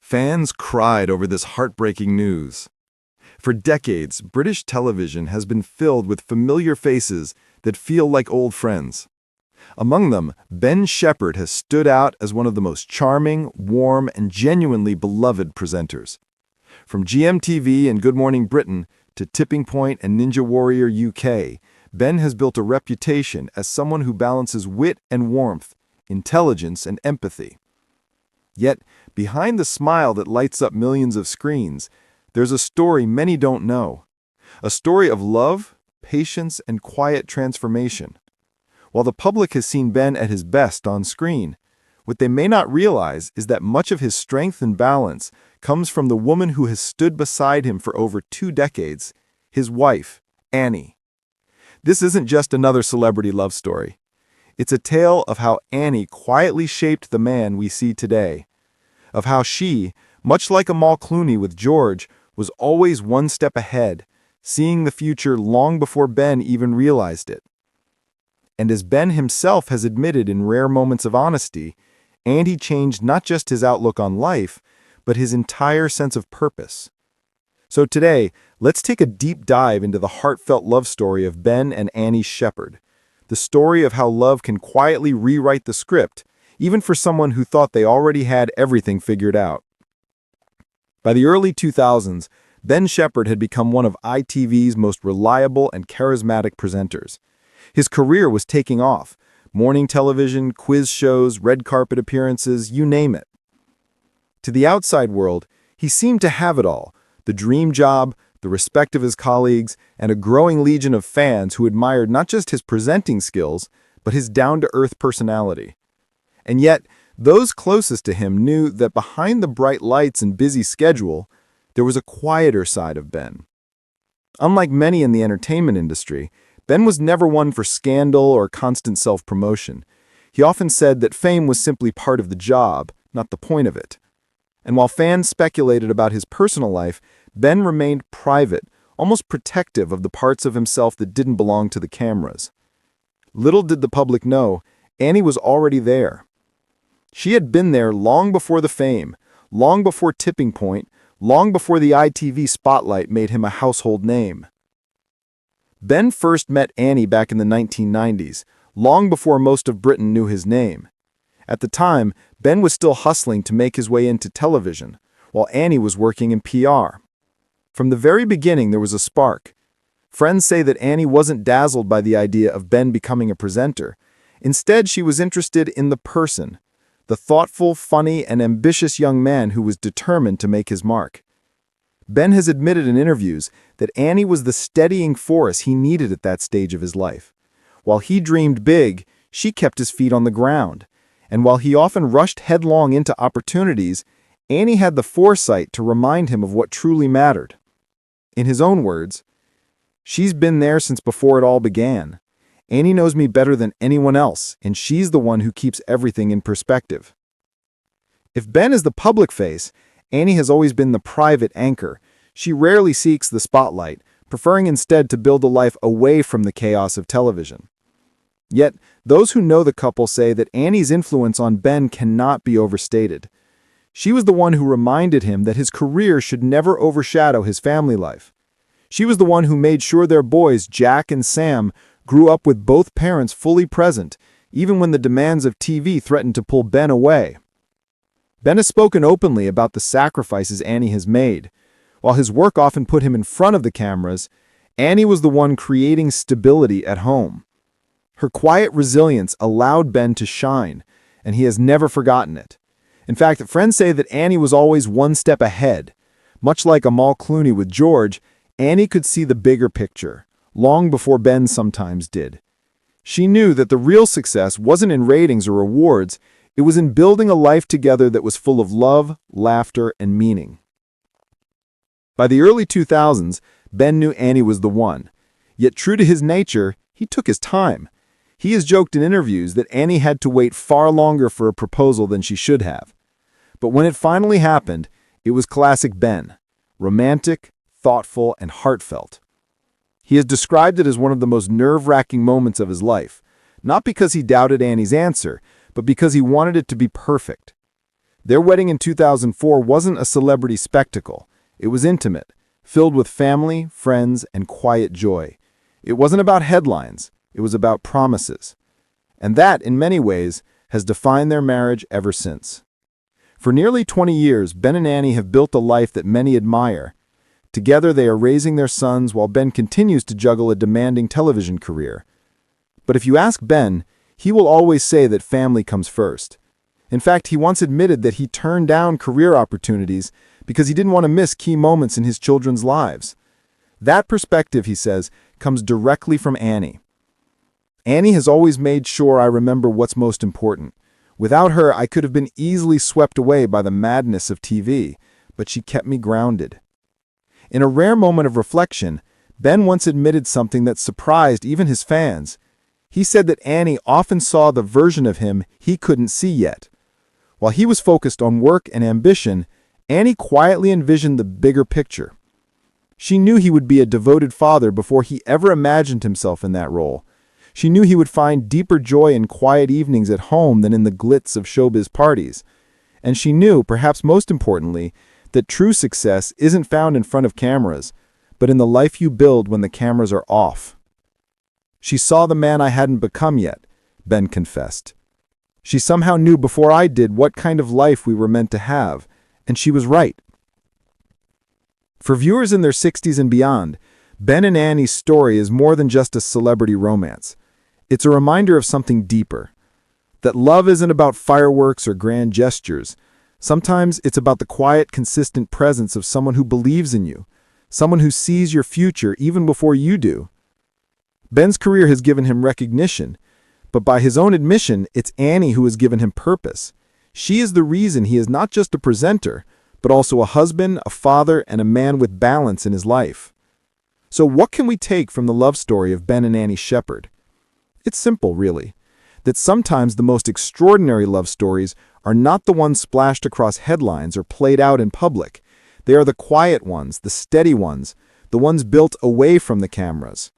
Fans cried over this heartbreaking news. For decades, British television has been filled with familiar faces that feel like old friends. Among them, Ben Shephard has stood out as one of the most charming, warm, and genuinely beloved presenters. From GMTV and Good Morning Britain to Tipping Point and Ninja Warrior UK, Ben has built a reputation as someone who balances wit and warmth, intelligence and empathy. Yet, behind the smile that lights up millions of screens, there's a story many don't know. A story of love, patience, and quiet transformation. While the public has seen Ben at his best on screen, what they may not realize is that much of his strength and balance comes from the woman who has stood beside him for over 2 decades, his wife, Annie. This isn't just another celebrity love story. It's a tale of how Annie quietly shaped the man we see today. Of how she, much like Amal Clooney with George, was always one step ahead, seeing the future long before Ben even realized it. And as Ben himself has admitted in rare moments of honesty, Andy changed not just his outlook on life, but his entire sense of purpose. So today, let's take a deep dive into the heartfelt love story of Ben and Annie Shephard, the story of how love can quietly rewrite the script, even for someone who thought they already had everything figured out. By the early 2000s, Ben Shephard had become one of ITV's most reliable and charismatic presenters. His career was taking off. Morning television, quiz shows, red carpet appearances, you name it. To the outside world, he seemed to have it all: the dream job, the respect of his colleagues, and a growing legion of fans who admired not just his presenting skills, but his down-to-earth personality. And yet, those closest to him knew that behind the bright lights and busy schedule, there was a quieter side of Ben. Unlike many in the entertainment industry, Ben was never one for scandal or constant self-promotion. He often said that fame was simply part of the job, not the point of it. And while fans speculated about his personal life, Ben remained private, almost protective of the parts of himself that didn't belong to the cameras. Little did the public know, Annie was already there. She had been there long before the fame, long before Tipping Point, long before the ITV spotlight made him a household name. Ben first met Annie back in the 1990s, long before most of Britain knew his name. At the time, Ben was still hustling to make his way into television, while Annie was working in PR. From the very beginning, there was a spark. Friends say that Annie wasn't dazzled by the idea of Ben becoming a presenter. Instead, she was interested in the person, the thoughtful, funny, and ambitious young man who was determined to make his mark. Ben has admitted in interviews that Annie was the steadying force he needed at that stage of his life. While he dreamed big, she kept his feet on the ground. And while he often rushed headlong into opportunities, Annie had the foresight to remind him of what truly mattered. In his own words, "She's been there since before it all began. Annie knows me better than anyone else, and she's the one who keeps everything in perspective." If Ben is the public face, Annie has always been the private anchor. She rarely seeks the spotlight, preferring instead to build a life away from the chaos of television. Yet, those who know the couple say that Annie's influence on Ben cannot be overstated. She was the one who reminded him that his career should never overshadow his family life. She was the one who made sure their boys, Jack and Sam, grew up with both parents fully present, even when the demands of TV threatened to pull Ben away. Ben has spoken openly about the sacrifices Annie has made. While his work often put him in front of the cameras, Annie was the one creating stability at home. Her quiet resilience allowed Ben to shine, and he has never forgotten it. In fact, friends say that Annie was always one step ahead. Much like Amal Clooney with George, Annie could see the bigger picture, long before Ben sometimes did. She knew that the real success wasn't in ratings or awards, it was in building a life together that was full of love, laughter, and meaning. By the early 2000s, Ben knew Annie was the one. Yet true to his nature, he took his time. He has joked in interviews that Annie had to wait far longer for a proposal than she should have. But when it finally happened, it was classic Ben, romantic, thoughtful, and heartfelt. He has described it as one of the most nerve-wracking moments of his life, not because he doubted Annie's answer, but because he wanted it to be perfect. Their wedding in 2004 wasn't a celebrity spectacle. It was intimate, filled with family, friends, and quiet joy. It wasn't about headlines. It was about promises. And that, in many ways, has defined their marriage ever since. For nearly 20 years, Ben and Annie have built a life that many admire. Together, they are raising their sons while Ben continues to juggle a demanding television career. But if you ask Ben, he will always say that family comes first. In fact, he once admitted that he turned down career opportunities because he didn't want to miss key moments in his children's lives. That perspective, he says, comes directly from Annie. Annie has always made sure I remember what's most important. Without her, I could have been easily swept away by the madness of TV, but she kept me grounded. In a rare moment of reflection, Ben once admitted something that surprised even his fans. He said that Annie often saw the version of him he couldn't see yet. While he was focused on work and ambition, Annie quietly envisioned the bigger picture. She knew he would be a devoted father before he ever imagined himself in that role. She knew he would find deeper joy in quiet evenings at home than in the glitz of showbiz parties. And she knew, perhaps most importantly, that true success isn't found in front of cameras, but in the life you build when the cameras are off. She saw the man I hadn't become yet, Ben confessed. She somehow knew before I did what kind of life we were meant to have, and she was right. For viewers in their 60s and beyond, Ben and Annie's story is more than just a celebrity romance. It's a reminder of something deeper. That love isn't about fireworks or grand gestures. Sometimes it's about the quiet, consistent presence of someone who believes in you, someone who sees your future even before you do. Ben's career has given him recognition, but by his own admission, it's Annie who has given him purpose. She is the reason he is not just a presenter, but also a husband, a father, and a man with balance in his life. So what can we take from the love story of Ben and Annie Shephard? It's simple, really, that sometimes the most extraordinary love stories are not the ones splashed across headlines or played out in public. They are the quiet ones, the steady ones, the ones built away from the cameras.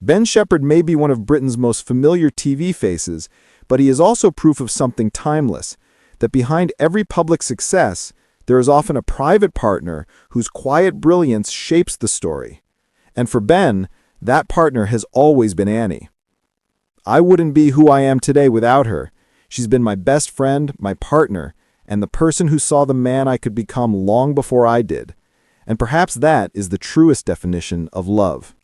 Ben Shephard may be one of Britain's most familiar TV faces, but he is also proof of something timeless, that behind every public success, there is often a private partner whose quiet brilliance shapes the story. And for Ben, that partner has always been Annie. I wouldn't be who I am today without her. She's been my best friend, my partner, and the person who saw the man I could become long before I did. And perhaps that is the truest definition of love.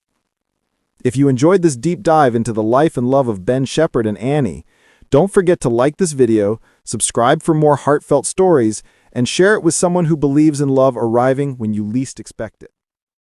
If you enjoyed this deep dive into the life and love of Ben Shephard and Annie, don't forget to like this video, subscribe for more heartfelt stories, and share it with someone who believes in love arriving when you least expect it.